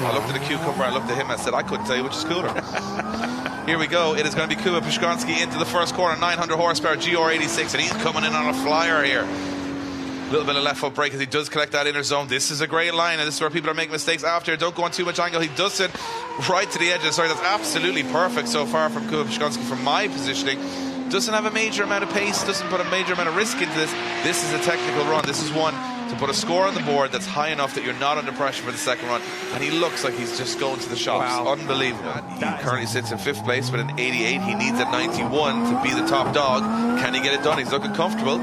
I looked at the cucumber, I looked at him, I said, I couldn't tell you which is cooler. Here we go. It is going to be Jakub Przygonski into the first corner, 900 horsepower, GR86, and he's coming in on a flyer here. A little bit of left foot brake as he does collect that inner zone. This is a great line, and this is where people are making mistakes after. Don't go on too much angle. He does it right to the edge of the circuit. That's absolutely perfect so far from Jakub Przygonski from my positioning. Doesn't have a major amount of pace, doesn't put a major amount of risk into this. This is a technical run. This is one to put a score on the board that's high enough that you're not under pressure for the second run. And he looks like he's just going to the shops. Wow. Unbelievable. He currently sits in 5th place with an 88. He needs a 91 to be the top dog. Can he get it done? He's looking comfortable.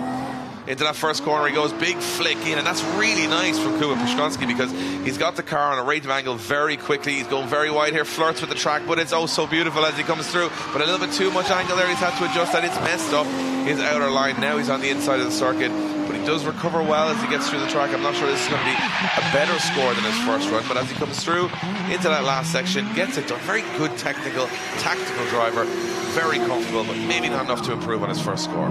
Into that first corner he goes, big flick in, and that's really nice from Jakub Przygonski because he's got the car on a rate of angle very quickly. He's going very wide here, flirts with the track, but it's oh so beautiful as he comes through. But a little bit too much angle there, he's had to adjust that. It's messed up his outer line. Now he's on the inside of the circuit, but he does recover well as he gets through the track. I'm not sure this is going to be a better score than his first run, but as he comes through into that last section, gets it done. Very good technical, tactical driver, very comfortable, but maybe not enough to improve on his first score.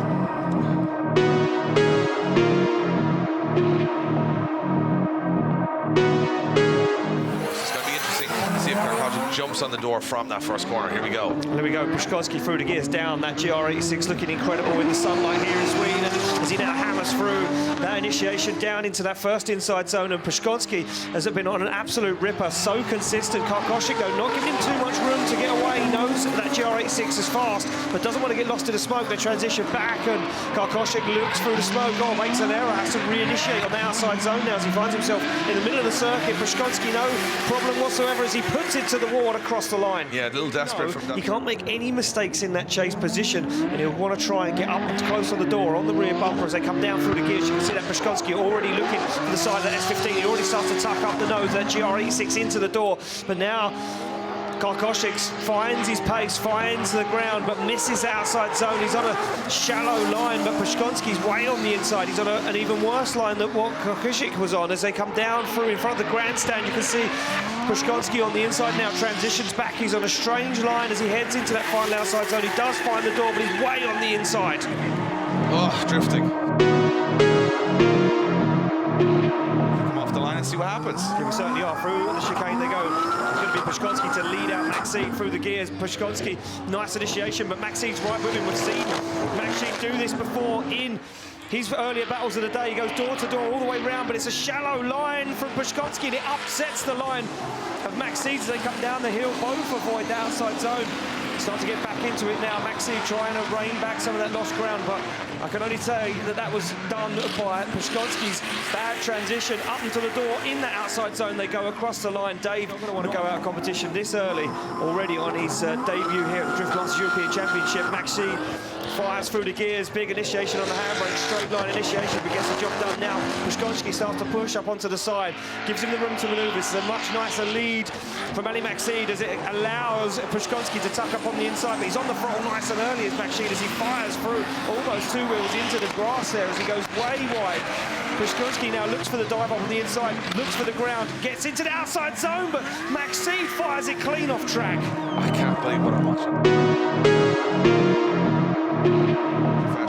Jumps on the door from that first corner. Here we go. There we go. Przygonski through the gears down. That GR86 looking incredible in the sunlight here in Sweden as he now hammers through that initiation down into that first inside zone. And Przygonski has been on an absolute ripper. So consistent. Karkoshik, though, not giving him too much room to get away. He knows that GR86 is fast, but doesn't want to get lost in the smoke. They transition back, and Karkoshik looks through the smoke. Oh, makes an error. Has to reinitiate on the outside zone now as he finds himself in the middle of the circuit. Przygonski, no problem whatsoever as he puts it to the wall across the line. Yeah, a little desperate from that. He can't make any mistakes in that chase position, and he'll want to try and get up close on the door, on the rear bumper as they come down through the gears. You can see that Przygonski already looking for the side of that S15. He already starts to tuck up the nose, that GR86 into the door. But now Karkoshik finds his pace, finds the ground, but misses the outside zone. He's on a shallow line, but Przygonski's way on the inside. He's on an even worse line than what Karkoshik was on. As they come down through in front of the grandstand, you can see Przygonski on the inside now, transitions back. He's on a strange line as he heads into that final outside zone. He does find the door, but he's way on the inside. Oh, drifting. Come off the line and see what happens. Yeah, we certainly are. Through the chicane they go. It's going to be Przygonski to lead out Maxine through the gears. Przygonski, nice initiation, but Maxine's right with him. We've seen Maxine do this before in his earlier battles of the day. He goes door to door all the way round, but it's a shallow line from Przygonski, and it upsets the line of Maxine as they come down the hill. Both avoid the outside zone. Start to get back into it now. Maxine trying to rein back some of that lost ground, but I can only say that that was done by Przygonski's bad transition up into the door. In that outside zone, they go across the line. Dave not going to want to go out of competition this early already on his debut here at the Drift Masters European Championship. Maxine fires through the gears, big initiation on the handbrake, straight line initiation, but gets the job done now. Przygonski starts to push up onto the side, gives him the room to manoeuvre. This is a much nicer lead from Ali Maxine as it allows Przygonski to tuck up on the inside, but he's on the throttle nice and early as Maxine as he fires through almost two wheels into the grass there as he goes way wide. Przygonski now looks for the dive up on the inside, looks for the ground, gets into the outside zone, but Maxine fires it clean off track. I can't believe what I'm watching.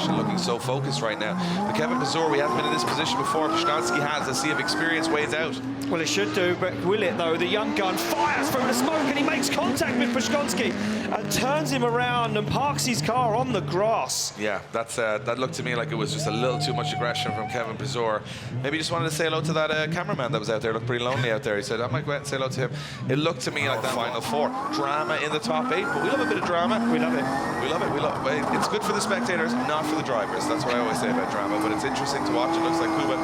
Looking so focused right now. But Kevin Pazur, we haven't been in this position before. Przygonski has. Let's see if experience weighs out. Well, it should do, but will it though? The young gun fires through the smoke and he makes contact with Przygonski and turns him around and parks his car on the grass. Yeah, that looked to me like it was just a little too much aggression from Kevin Pazur. Maybe he just wanted to say hello to that cameraman that was out there. Looked pretty lonely out there. He said, I might go out and say hello to him. It looked to me like that final four. Drama in the top 8, but we love a bit of drama. We love it. We love it. We love it. It's good for the spectators, not for the drivers. That's what I always say about drama, but it's interesting to watch. It looks like Kuba,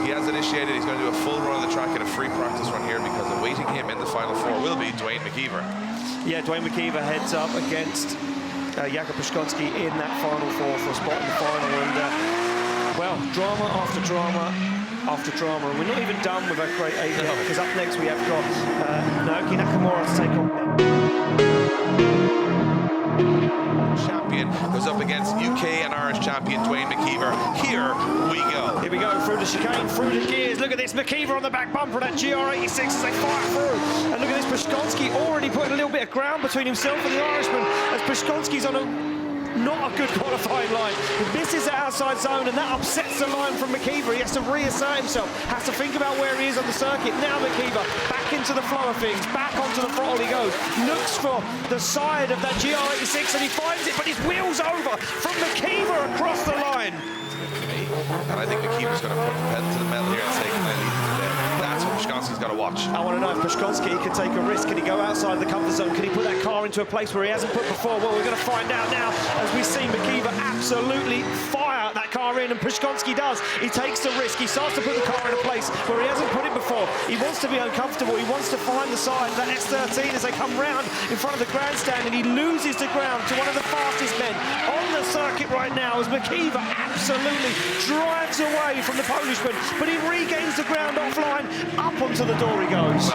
he has initiated. He's going to do a full run of the track and a free practice run here because awaiting him in the final 4 will be Dwayne McKeever. Yeah, Dwayne McKeever heads up against Jakub Przygonski in that final 4 for a spot in the final. And, well, drama after drama after drama. And we're not even done with our great 8 yet, because up next we have got Naoki Nakamura to take on. Champion goes up against UK and Irish champion Dwayne McKeever. Here we go. Here we go through the chicane, through the gears. Look at this, McKeever on the back bumper of that GR86 as they fire through. And look at this, Przygonski already putting a little bit of ground between himself and the Irishman as Przygonski's on a not a good qualifying line. He misses the outside zone and that upsets the line from McKeever. He has to reassert himself, has to think about where he is on the circuit. Now McKeever back into the flow of things. Back onto the throttle he goes. Looks for the side of that GR86 and he finds it, but his wheels over from Makiva across the line. And I think Makiva's going to put the pedal to the metal here and say, that's what Przygonski's got to watch. I want to know if Przygonski can take a risk. Can he go outside the comfort zone? Can he put that car into a place where he hasn't put before? Well, we're going to find out now as we see Makiva absolutely fire that car in, and Przygonski does. He takes the risk. He starts to put the car in a place where he hasn't put it before. He wants to be uncomfortable. He wants to find the side of that S13 as they come round in front of the grandstand, and he loses the ground to one of the fastest men on the circuit right now as Makiva absolutely drives away from the Polishman, but he regains the ground offline. Up onto the door he goes. It's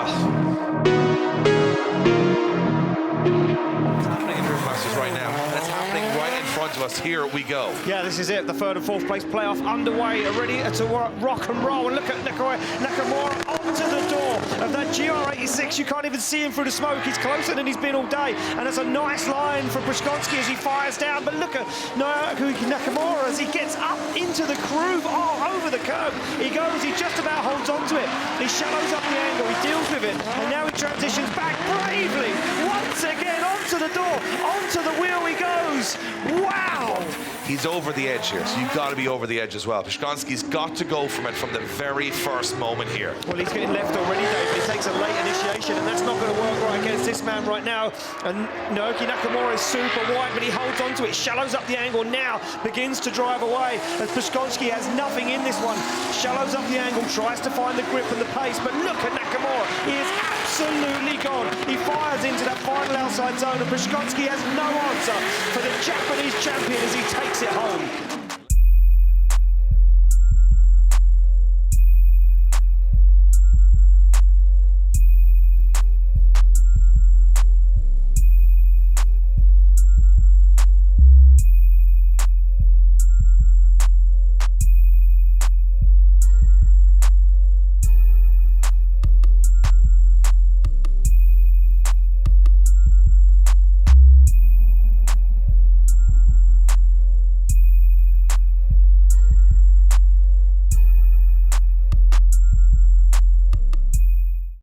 happening in Drift Masters right now, and it's happening right in front of us. Here we go. Yeah, this is it. The third and fourth place playoff underway, ready to rock and roll. And look at Nakamura onto the door of that GR86. You can't even see him through the smoke. He's closer than he's been all day. And it's a nice line from Przygonski as he fires down. But look at Nakamura as he gets up into the groove. Oh, over the curb he goes. He just about holds onto it. He shallows up the angle. He deals with it. And now he transitions back bravely. Once again, onto the door. Onto the wheel he goes. Wow. He's over the edge here, so you've got to be over the edge as well. Przygonski's got to go from it from the very first moment here. Well, he's getting left already, Dave. He takes a late initiation, and that's not going to work right against this man right now. And Naoki Nakamura is super wide, but he holds onto it, shallows up the angle now, begins to drive away. As Przygonski has nothing in this one, shallows up the angle, tries to find the grip and the pace, but look at Nakamura. He is absolutely gone. He fires into that final outside zone, and Przygonski has no answer for the Japanese champion as he takes it home.